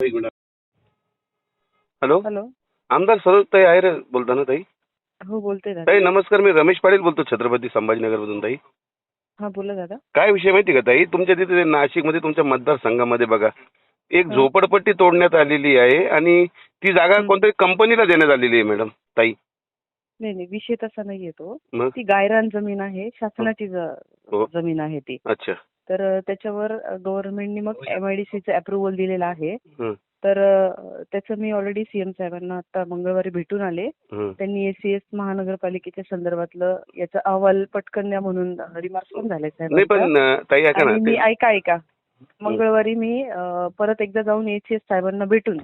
Hello, hello. आमदार सरोजताई आहेर बोलता ना ताई? हो, बोलते दादा. ताई नमस्कार, मी रमेश पाटील बोलतो छत्रपती संभाजीनगरमधून. ताई हा, बोला दादा. काय विषय माहिती का ताई, तुमच्या तिथे नाशिकमध्ये तुमच्या मतदारसंघामध्ये बघा एक हा. झोपडपट्टी तोडण्यात आलेली आहे आणि ती जागा कोणत्याही कंपनीला देण्यात आलेली आहे मॅडम. ताई नाही नाही, विषय तसा नाहीये तो. मग ती गायरान जमीन आहे, शासनाची हो. जमीन आहे ती. अच्छा. तर त्याच्यावर गव्हर्नमेंटनी मग MIDCचं अप्रुव्हल दिलेलं आहे. हं, तर त्याचं मी ऑलरेडी सीएम साहेबांना आता मंगळवारी भेटून आले. हं. त्यांनी ACS महानगरपालिकेच्या संदर्भातलं याचा अहवाल पटकन द्या म्हणून रिमार्क्स पण झाले नाही साहेबांचा. पण ताई ऐका ना आणि मी ते- ऐका मंगळवारी मी परत एकदा जाऊन ACS साहेबांना भेटून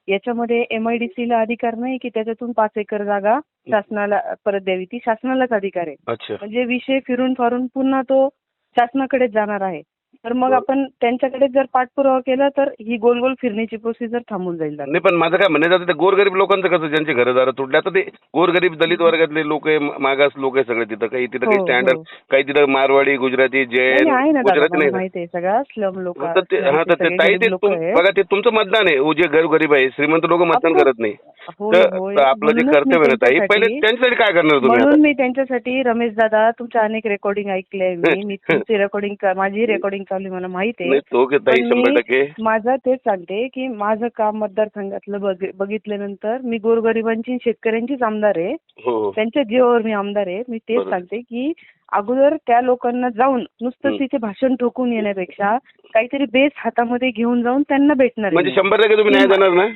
याच्यामध्ये MIDCला अधिकार नाही की त्याच्यातून 5 एकर जागा शासनाला परत द्यावी, ती शासनालाच अधिकार आहे. अच्छा. म्हणजे विषय फिरून फारून पुन्हा तो शासनाकडेच जाणार आहे. तर मग बरं. आपण त्यांच्याकडे जर पाठपुरावा केला तर ही गोल गोल फिरण्याची प्रोसिजर थांबून जाईल. नाही पण माझं काय म्हणणं आहे, ते गोरगरीब लोकांचं कसं, ज्यांचे घरदार तुटले, आता ते गोरगरीब दलित वर्गातले लोक आहे, मागास लोक आहे सगळे तिथं. काही तिथं काही हो, स्टँडर्ड, हो. काही तिथं मारवाडी, गुजराती, जैन, आहे ना दादा, गुजराती मला नाही. माहिती आहे सगळा स्लम लोक. तर ते ताई ते बघा, ते तुमचं मतदान आहे. जे गरीब आहे, श्रीमंत लोक मतदान करत नाही. तर आपलं जे कर्तव्य आहे ताई, पहिले त्यांच्यासाठी काय करणार तुम्ही म्हणून आता? मी त्यांच्यासाठी रमेश दादा तुमच्या अनेक रेकॉर्डिंग ऐकले मी तुमची रेकॉर्डिंग, माझी रेकॉर्डिंग चालू आहे, मला माहिती आहे. नाही तो की ताई पण 100%. माझं तेच सांगते की माझं काम मतदारसंघातलं बघितल्यानंतर मी गोरगरिबांची, शेतकऱ्यांचीच आमदार आहे. हो हो. त्यांच्या जीवावर मी आमदार आहे. मी तेच बरोबर. सांगते की अगोदर त्या लोकांना जाऊन नुसतं तिथे भाषण ठोकून येण्यापेक्षा काहीतरी बेस हातामध्ये घेऊन जाऊन त्यांना भेटणार म्हणजे आहे. 100% तुम्ही न्याय देणार ना?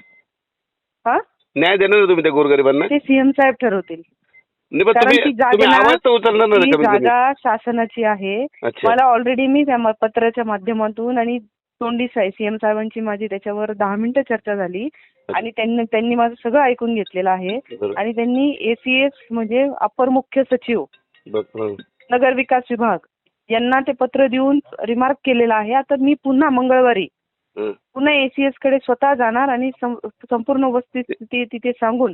हा? न्याय देणार ना तुम्ही त्या गोरगरिबांना? ते सीएम साहेब ठरवतील. नाही पण कारण ती तुम्ही जागा आवाज तर उचलणार ना ती कमीत कमी. जागा शासनाची आहे. अच्छा. मला ऑलरेडी मी त्या पत्राच्या माध्यमातून आणि तोंडी सीएम साहेबांची माझी त्याच्यावर 10 मिनिटं चर्चा झाली आणि त्यांनी माझं सगळं ऐकून घेतलेलं आहे. बरोबर. आणि त्यांनी ACS म्हणजे अपर मुख्य सचिव बरोबर. नगर विकास विभाग यांना ते पत्र देऊन रिमार्क केलेला आहे. आता मी पुन्हा मंगळवारी हं. पुन्हा ACS कडे स्वतः जाणार आणि संपूर्ण वस्तुस्थिती तिथे सांगून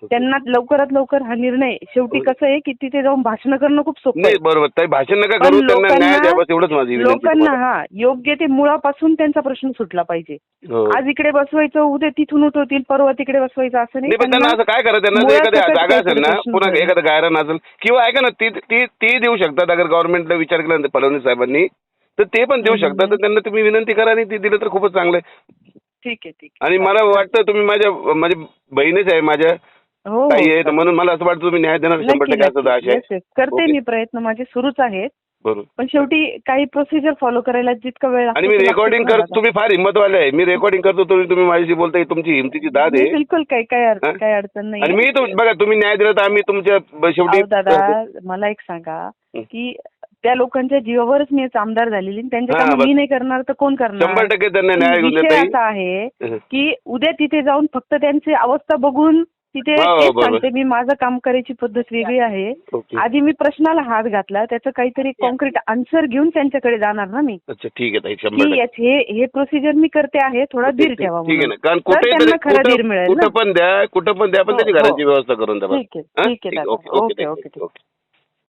त्यांना लवकरात लवकर हा निर्णय, शेवटी कसं आहे की तिथे जाऊन भाषण करणं खूप सोपं नाही आहे. बरोबर ताई, भाषण नका पण करू, त्यांना न्याय द्या बस, एवढंच माझी विनंती लोकांना तुम्हाला. योग्य ते मुळापासून त्यांचा प्रश्न सुटला पाहिजे. हो. आज इकडे बसवायचं, उद्या तिथून उठवतील, परवा तिकडे बसवायचं, असं नाही पण त्यांना असं काय करायचं, त्यांना जर एखादी जागा असेल ना, पुन्हा एखादं गायरान असेल किंवा ऐका ना, ती देऊ शकतात. अगर गव्हर्नमेंटला विचार केला ना फडणवीस साहेबांनी तर ते पण देऊ शकतात. तर त्यांना तुम्ही विनंती करा आणि ते दिलं तर खूपच चांगलं आहे. ठीक आहे. आणि मला वाटतं तुम्ही माझ्या बहिणीच आहे, माझ्या हो ताई आहे, म्हणून मला असं वाटतं तुम्ही न्याय देणार 100% असं आशा आहे. करते मी, प्रयत्न माझे सुरूच आहेत. बरोबर. पण शेवटी काही प्रोसिजर फॉलो करायला जितका वेळ लागतो. आणि मी रेकॉर्डिंग करतो, तुम्ही फार हिंमतवाले आहे. मी रेकॉर्डिंग करतो, तुम्ही माझ्याशी बोलताय, तुमची हिमतीची दाद आहे. बिलकुल काही अडचण नाही. आणि मी बघा, तुम्ही न्याय दिला तर आम्ही तुमच्या शेवटी. दादा मला एक सांगा की त्या लोकांच्या जीवावरच मी आमदार झालेली, त्यांच्या हा, काम मी नाही करणार तर कोण करणार? 100% त्यांना न्याय घेऊन विषय देता असा आहे येईल. की उद्या तिथे जाऊन फक्त त्यांची अवस्था बघून तिथे हो, तेच बरोबर. सांगते मी, माझं काम करायची पद्धत वेगळी आहे. ओके. आधी मी प्रश्नाला हात घातला, त्याचं काहीतरी कॉन्क्रीट आन्सर घेऊन त्यांच्याकडे जाणार ना मी. अच्छा ठीक आहे ताई, की 100%. हे प्रोसिजर मी करते आहे, थोडा धीर ठेवा ठीक आहे ना, म्हणून. कारण तर त्यांना खरा धीर मिळेल ना. कुठं पण द्या पण हो, त्याची हो. घराची व्यवस्था करून द्या. ठीक आहे दादा. Okay okay. ओके.